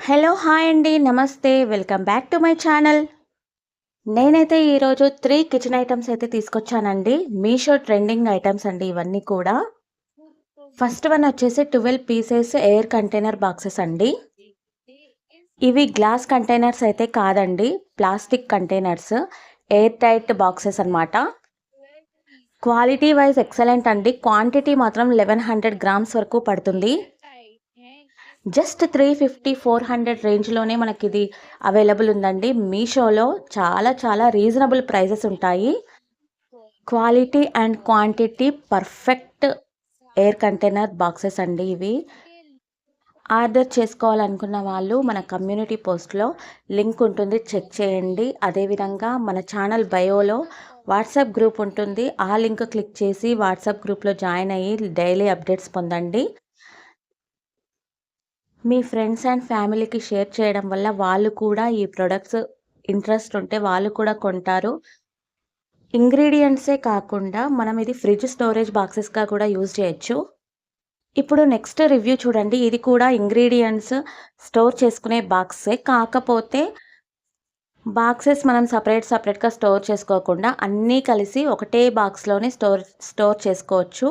Hello hi అండి నమస్తే welcome back to my channel. నేనైతే ఈరోజు 3 కిచెన్ ఐటమ్స్ అయితే తీసుకొచ్చానండి. మీషో ట్రెండింగ్ ఐటమ్స్ అండి ఇవన్నీ కూడా. ఫస్ట్ వన్ వచ్చేసి 12 పీసెస్ ఎయిర్ కంటైనర్ బాక్సెస్ అండి. ఇవి గ్లాస్ కంటైనర్స్ అయితే కాదండి, plastic containers, air tight boxes అన్నమాట. క్వాలిటీ వైజ్ ఎక్సలెంట్ అండి. క్వాంటిటీ మాత్రం 1100 గ్రామ్స్ వరకు పడుతుంది. జస్ట్ 350 400 రేంజ్లోనే మనకి ఇది అవైలబుల్ ఉందండి. మీషోలో చాలా చాలా రీజనబుల్ ప్రైజెస్ ఉంటాయి. Quality and quantity perfect air container boxes అండి ఇవి. ఆర్డర్ చేసుకోవాలనుకున్న వాళ్ళు మన కమ్యూనిటీ పోస్ట్లో లింక్ ఉంటుంది, చెక్ చేయండి. అదేవిధంగా మన ఛానల్ బయోలో వాట్సాప్ గ్రూప్ ఉంటుంది, ఆ లింక్ క్లిక్ చేసి వాట్సాప్ గ్రూప్లో జాయిన్ అయ్యి డైలీ అప్డేట్స్ పొందండి. మీ ఫ్రెండ్స్ అండ్ ఫ్యామిలీకి షేర్ చేయడం వల్ల వాళ్ళు కూడా ఈ ప్రొడక్ట్స్ ఇంట్రెస్ట్ ఉంటే వాళ్ళు కూడా కొంటారు. ఇంగ్రీడియంట్సే కాకుండా మనం ఇది ఫ్రిడ్జ్ స్టోరేజ్ బాక్సెస్గా కూడా యూజ్ చేయొచ్చు. ఇప్పుడు నెక్స్ట్ రివ్యూ చూడండి. ఇది కూడా ఇంగ్రీడియంట్స్ స్టోర్ చేసుకునే బాక్సే, కాకపోతే బాక్సెస్ మనం సపరేట్గా స్టోర్ చేసుకోకుండా అన్నీ కలిసి ఒకటే బాక్స్లోనే స్టోర్ చేసుకోవచ్చు.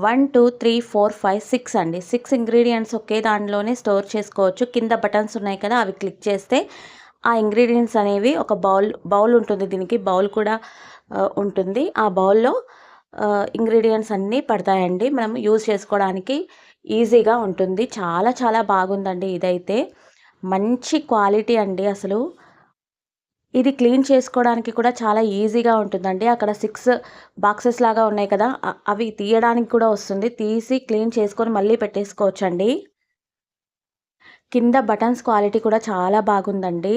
1 2 3 4 5 6 అండి, 6 ఇంగ్రీడియంట్స్ ఒకే దానిలోనే స్టోర్ చేసుకోవచ్చు. కింద బటన్స్ ఉన్నాయి కదా, అవి క్లిక్ చేస్తే ఆ ఇంగ్రీడియంట్స్ అనేవి ఒక బౌల్ ఉంటుంది, దీనికి బౌల్ కూడా ఉంటుంది. ఆ బౌల్లో ఇంగ్రీడియంట్స్ అన్నీ పడతాయండి. మనం యూజ్ చేసుకోవడానికి ఈజీగా ఉంటుంది. చాలా చాలా బాగుందండి ఇదైతే. మంచి క్వాలిటీ అండి అసలు. ఇది క్లీన్ చేసుకోవడానికి కూడా చాలా ఈజీగా ఉంటుందండి. అక్కడ 6 బాక్సెస్ లాగా ఉన్నాయి కదా, అవి తీయడానికి కూడా వస్తుంది. తీసి క్లీన్ చేసుకొని మళ్ళీ పెట్టేసుకోవచ్చండి. కింద బటన్స్ క్వాలిటీ కూడా చాలా బాగుందండి.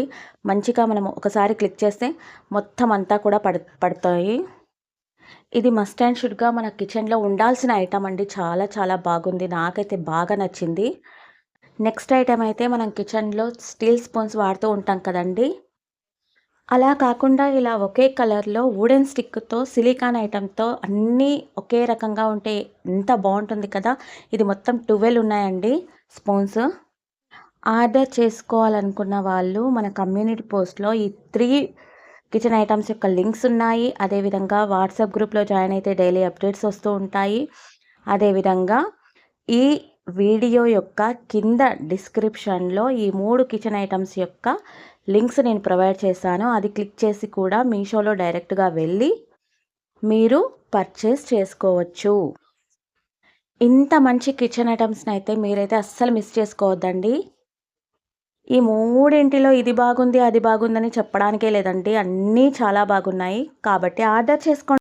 మంచిగా మనం ఒకసారి క్లిక్ చేస్తే మొత్తం అంతా కూడా పడతాయి. ఇది మస్ట్ అండ్ షుడ్గా మన కిచెన్లో ఉండాల్సిన ఐటమ్ అండి. చాలా చాలా బాగుంది, నాకైతే బాగా నచ్చింది. నెక్స్ట్ ఐటమ్ అయితే మనం కిచెన్లో స్టీల్ స్పూన్స్ వాడుతూ ఉంటాం కదండి, అలా కాకుండా ఇలా ఒకే కలర్లో వుడెన్ స్టిక్తో సిలికాన్ ఐటమ్తో అన్నీ ఒకే రకంగా ఉంటే ఎంత బాగుంటుంది కదా. ఇది మొత్తం 12 ఉన్నాయండి స్పూన్స్. ఆర్డర్ చేసుకోవాలనుకున్న వాళ్ళు మన కమ్యూనిటీ పోస్ట్లో ఈ 3 కిచెన్ ఐటమ్స్ యొక్క లింక్స్ ఉన్నాయి. అదేవిధంగా వాట్సాప్ గ్రూప్లో జాయిన్ అయితే డైలీ అప్డేట్స్ వస్తూ ఉంటాయి. అదేవిధంగా ఈ వీడియో యొక్క కింద డిస్క్రిప్షన్లో ఈ 3 కిచెన్ ఐటమ్స్ యొక్క లింక్స్ నేను ప్రొవైడ్ చేశాను. అది క్లిక్ చేసి కూడా మీషోలో డైరెక్ట్గా వెళ్ళి మీరు పర్చేస్ చేసుకోవచ్చు. ఇంత మంచి కిచెన్ ఐటమ్స్ని అయితే మీరైతే అస్సలు మిస్ చేసుకోవద్దండి. ఈ మూడింటిలో ఇది బాగుంది అది బాగుందని చెప్పడానికే లేదండి, అన్నీ చాలా బాగున్నాయి. కాబట్టి ఆర్డర్ చేసుకోండి.